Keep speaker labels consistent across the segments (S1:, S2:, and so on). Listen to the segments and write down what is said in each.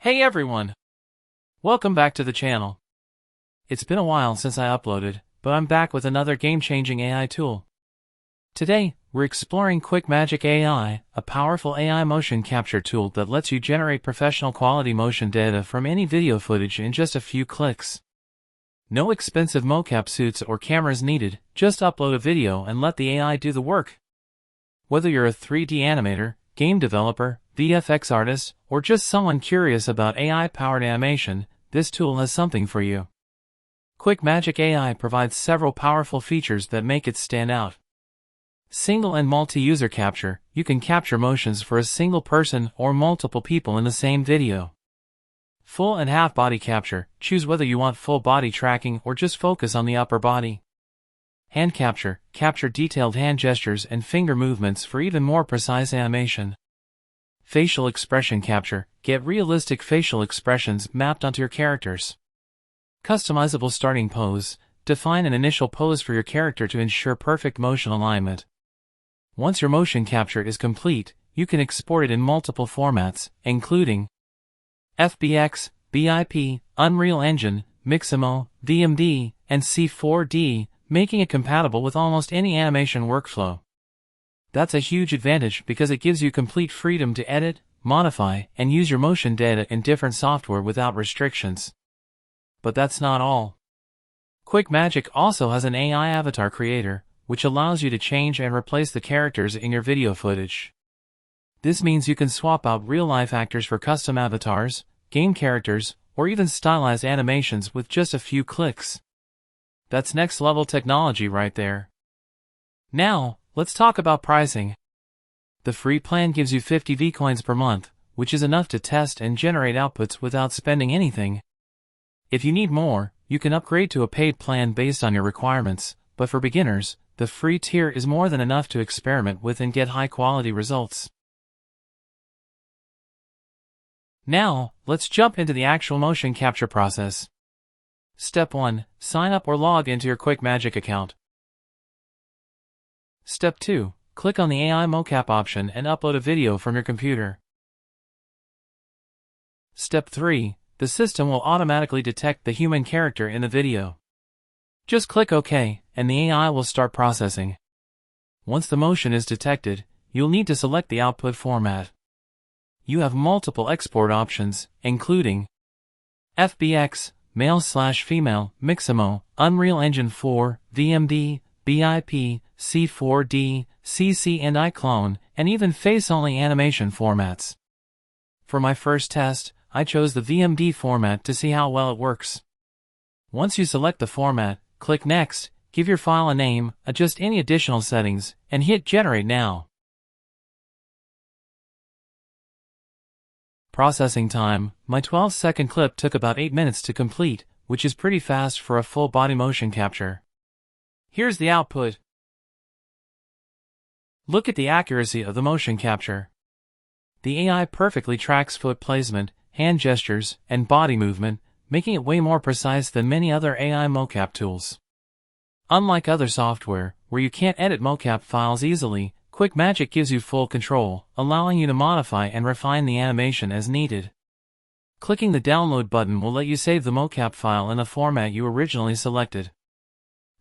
S1: Hey everyone! Welcome back to the channel. It's been a while since I uploaded, but I'm back with another game-changing AI tool. Today, we're exploring QuickMagic AI, a powerful AI motion capture tool that lets you generate professional quality motion data from any video footage in just a few clicks. No expensive mocap suits or cameras needed, just upload a video and let the AI do the work. Whether you're a 3D animator, game developer, VFX artist, or just someone curious about AI-powered animation, this tool has something for you. QuickMagic AI provides several powerful features that make it stand out. Single and multi-user capture. You can capture motions for a single person or multiple people in the same video. Full and half body capture. Choose whether you want full body tracking or just focus on the upper body. Hand capture. Capture detailed hand gestures and finger movements for even more precise animation. Facial expression capture. Get realistic facial expressions mapped onto your characters. Customizable starting pose. Define an initial pose for your character to ensure perfect motion alignment. Once your motion capture is complete, you can export it in multiple formats, including FBX, BIP, Unreal Engine, Mixamo, VMD, and C4D, making it compatible with almost any animation workflow. That's a huge advantage because it gives you complete freedom to edit, modify, and use your motion data in different software without restrictions. But that's not all. QuickMagic also has an AI avatar creator, which allows you to change and replace the characters in your video footage. This means you can swap out real-life actors for custom avatars, game characters, or even stylized animations with just a few clicks. That's next-level technology right there. Now, let's talk about pricing. The free plan gives you 50 V-coins per month, which is enough to test and generate outputs without spending anything. If you need more, you can upgrade to a paid plan based on your requirements, but for beginners, the free tier is more than enough to experiment with and get high-quality results. Now, let's jump into the actual motion capture process. Step 1. Sign up or log into your QuickMagic account. Step 2. Click on the AI Mocap option and upload a video from your computer. Step 3. The system will automatically detect the human character in the video. Just click OK, and the AI will start processing. Once the motion is detected, you'll need to select the output format. You have multiple export options, including FBX, male/female, Mixamo, Unreal Engine 4, VMD, BIP, C4D, CC and iClone, and even face-only animation formats. For my first test, I chose the VMD format to see how well it works. Once you select the format, click Next, give your file a name, adjust any additional settings, and hit Generate Now. Processing time. My 12-second clip took about 8 minutes to complete, which is pretty fast for a full body motion capture. Here's the output. Look at the accuracy of the motion capture. The AI perfectly tracks foot placement, hand gestures, and body movement, making it way more precise than many other AI mocap tools. Unlike other software, where you can't edit mocap files easily, QuickMagic gives you full control, allowing you to modify and refine the animation as needed. Clicking the download button will let you save the mocap file in the format you originally selected.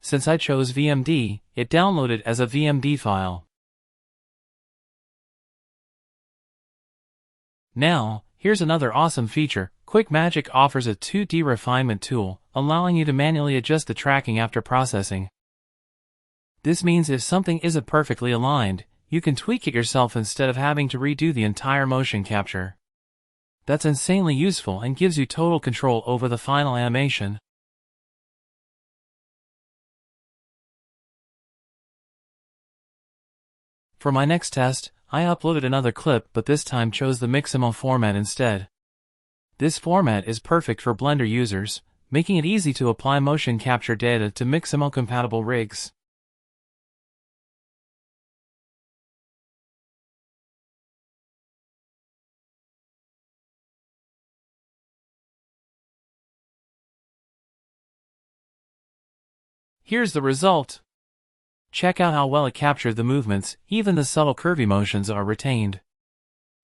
S1: Since I chose VMD, it downloaded as a VMD file. Now, here's another awesome feature. QuickMagic offers a 2D refinement tool, allowing you to manually adjust the tracking after processing. This means if something isn't perfectly aligned, you can tweak it yourself instead of having to redo the entire motion capture. That's insanely useful and gives you total control over the final animation. For my next test, I uploaded another clip but this time chose the Mixamo format instead. This format is perfect for Blender users, making it easy to apply motion capture data to Mixamo-compatible rigs. Here's the result. Check out how well it captured the movements, even the subtle curvy motions are retained.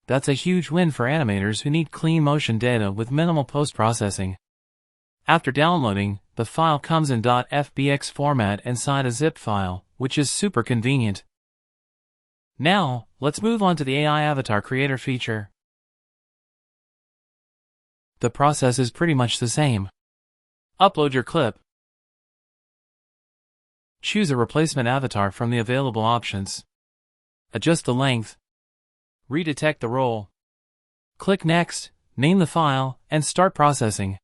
S1: That's a huge win for animators who need clean motion data with minimal post-processing. After downloading, the file comes in .fbx format inside a zip file, which is super convenient. Now, let's move on to the AI Avatar Creator feature. The process is pretty much the same. Upload your clip. Choose a replacement avatar from the available options. Adjust the length. Redetect the role. Click Next, name the file, and start processing.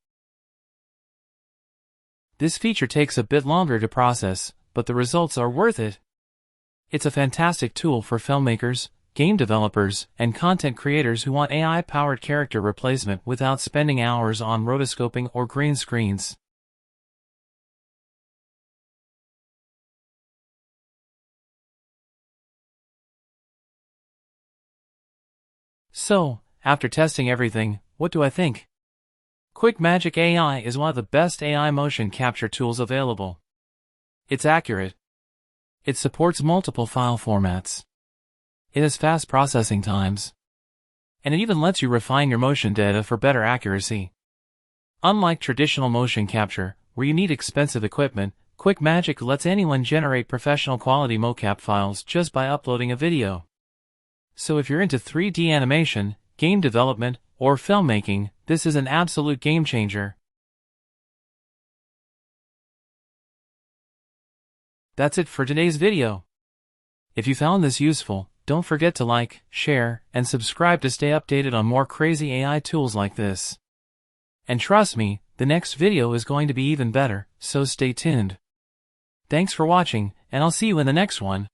S1: This feature takes a bit longer to process, but the results are worth it. It's a fantastic tool for filmmakers, game developers, and content creators who want AI-powered character replacement without spending hours on rotoscoping or green screens. So, after testing everything, what do I think? QuickMagic AI is one of the best AI motion capture tools available. It's accurate. It supports multiple file formats. It has fast processing times. And it even lets you refine your motion data for better accuracy. Unlike traditional motion capture, where you need expensive equipment, QuickMagic lets anyone generate professional quality mocap files just by uploading a video. So if you're into 3D animation, game development, or filmmaking, this is an absolute game changer. That's it for today's video. If you found this useful, don't forget to like, share, and subscribe to stay updated on more crazy AI tools like this. And trust me, the next video is going to be even better, so stay tuned. Thanks for watching, and I'll see you in the next one.